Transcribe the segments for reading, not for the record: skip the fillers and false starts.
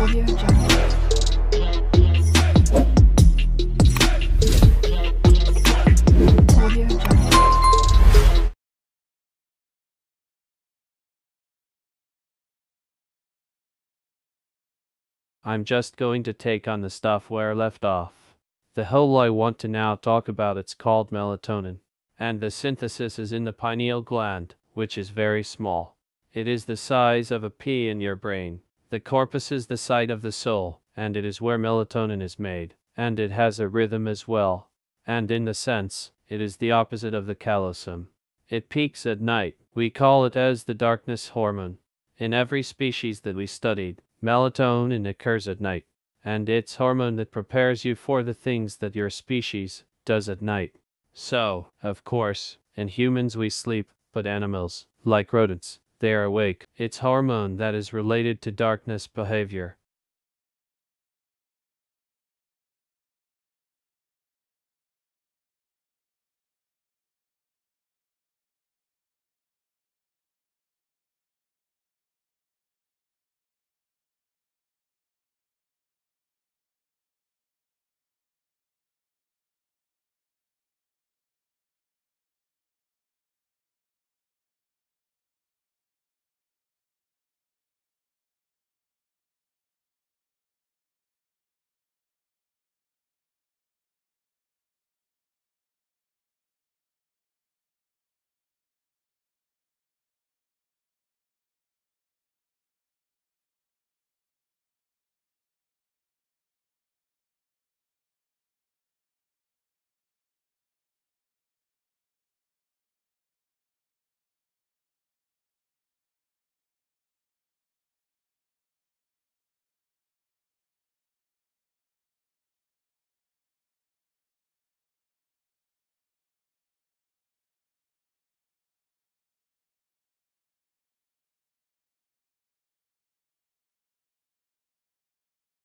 I'm just going to take on the stuff where I left off. The whole I want to now talk about it's called melatonin, and the synthesis is in the pineal gland, which is very small. It is the size of a pea in your brain. The corpus is the site of the soul, and it is where melatonin is made, and it has a rhythm as well. And in the sense, it is the opposite of the callosum. It peaks at night. We call it as the darkness hormone. In every species that we studied, melatonin occurs at night, and it's hormone that prepares you for the things that your species does at night. So, of course, in humans we sleep, but animals, like rodents, they are awake. It's hormone that is related to darkness behavior.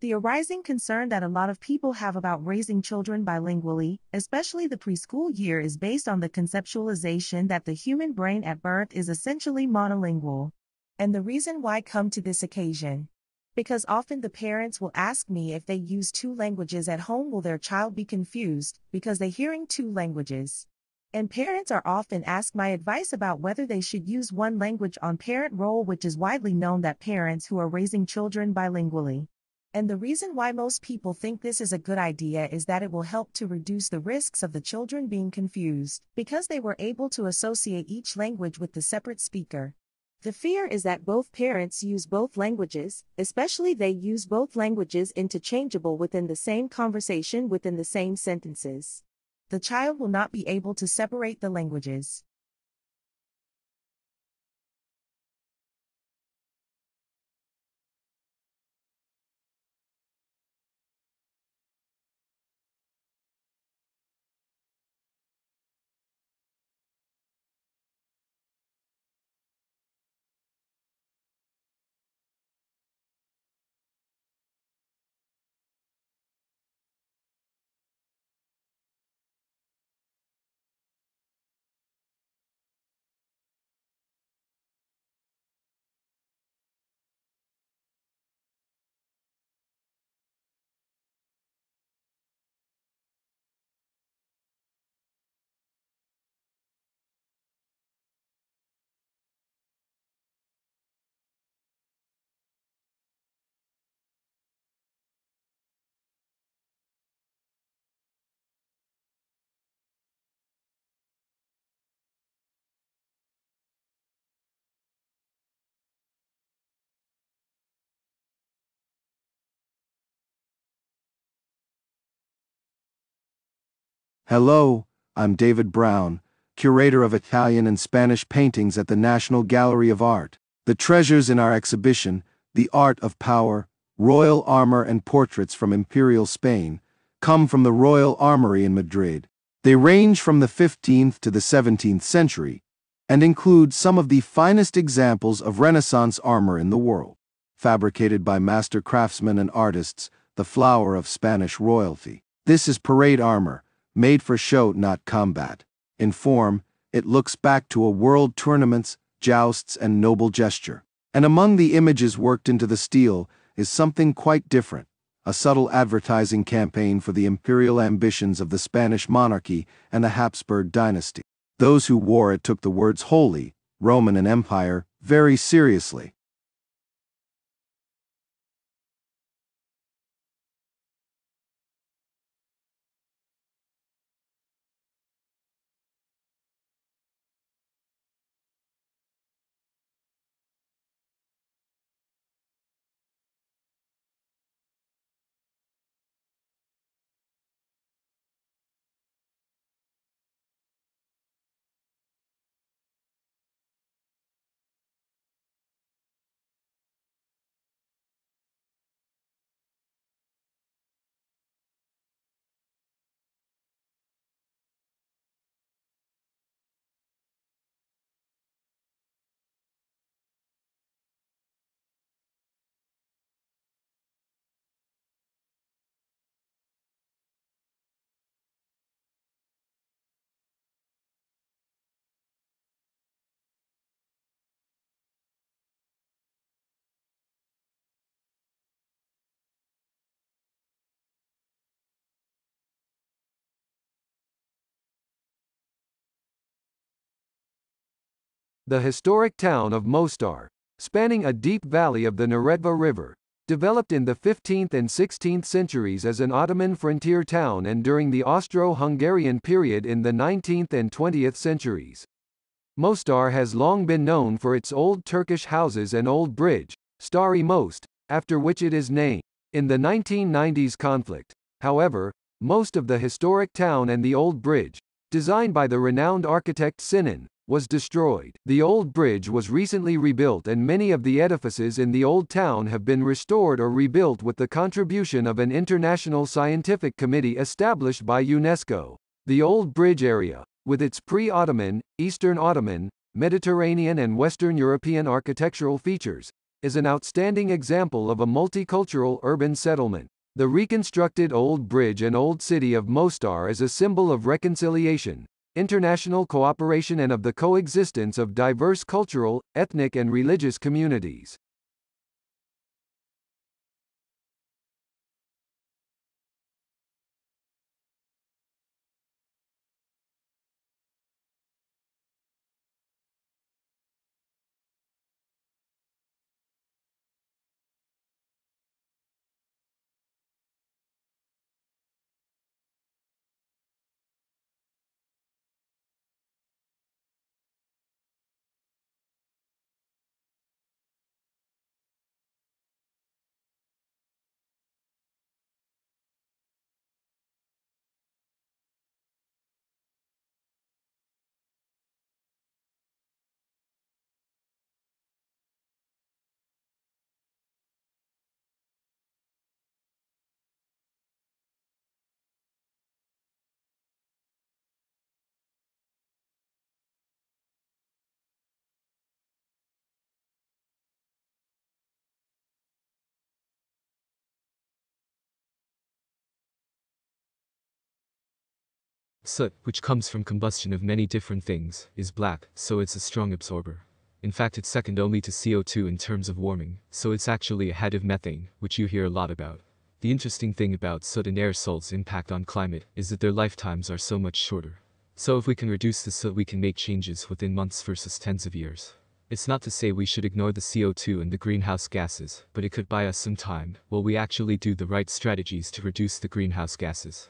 The arising concern that a lot of people have about raising children bilingually, especially the preschool year, is based on the conceptualization that the human brain at birth is essentially monolingual. And the reason why I come to this occasion, because often the parents will ask me if they use two languages at home, will their child be confused because they're hearing two languages? And parents are often asked my advice about whether they should use one language on parent role, which is widely known that parents who are raising children bilingually. And the reason why most people think this is a good idea is that it will help to reduce the risks of the children being confused, because they were able to associate each language with the separate speaker. The fear is that both parents use both languages, especially they use both languages interchangeable within the same conversation within the same sentences. The child will not be able to separate the languages. Hello, I'm David Brown, curator of Italian and Spanish paintings at the National Gallery of Art. The treasures in our exhibition, The Art of Power, Royal Armor and Portraits from Imperial Spain, come from the Royal Armory in Madrid. They range from the 15th to the 17th century, and include some of the finest examples of Renaissance armor in the world, fabricated by master craftsmen and artists, the flower of Spanish royalty. This is parade armor, made for show, not combat. In form, it looks back to a world tournaments, jousts, and noble gesture. And among the images worked into the steel is something quite different, a subtle advertising campaign for the imperial ambitions of the Spanish monarchy and the Habsburg dynasty. Those who wore it took the words Holy, Roman and Empire very seriously. The historic town of Mostar, spanning a deep valley of the Neretva River, developed in the 15th and 16th centuries as an Ottoman frontier town and during the Austro-Hungarian period in the 19th and 20th centuries. Mostar has long been known for its old Turkish houses and old bridge, Stari Most, after which it is named. In the 1990s conflict, however, most of the historic town and the old bridge, designed by the renowned architect Sinan, was destroyed. The old bridge was recently rebuilt and many of the edifices in the old town have been restored or rebuilt with the contribution of an international scientific committee established by UNESCO. The old bridge area, with its pre-Ottoman, Eastern Ottoman, Mediterranean and Western European architectural features, is an outstanding example of a multicultural urban settlement. The reconstructed Old Bridge and Old City of Mostar is a symbol of reconciliation, international cooperation and of the coexistence of diverse cultural, ethnic and religious communities. Soot, which comes from combustion of many different things, is black, so it's a strong absorber. In fact, it's second only to CO2 in terms of warming, so it's actually ahead of methane, which you hear a lot about. The interesting thing about soot and aerosols' impact on climate is that their lifetimes are so much shorter. So if we can reduce the soot, we can make changes within months versus tens of years. It's not to say we should ignore the CO2 and the greenhouse gases, but it could buy us some time while we actually do the right strategies to reduce the greenhouse gases.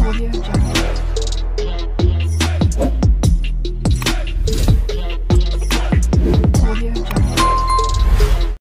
Audio Jungle.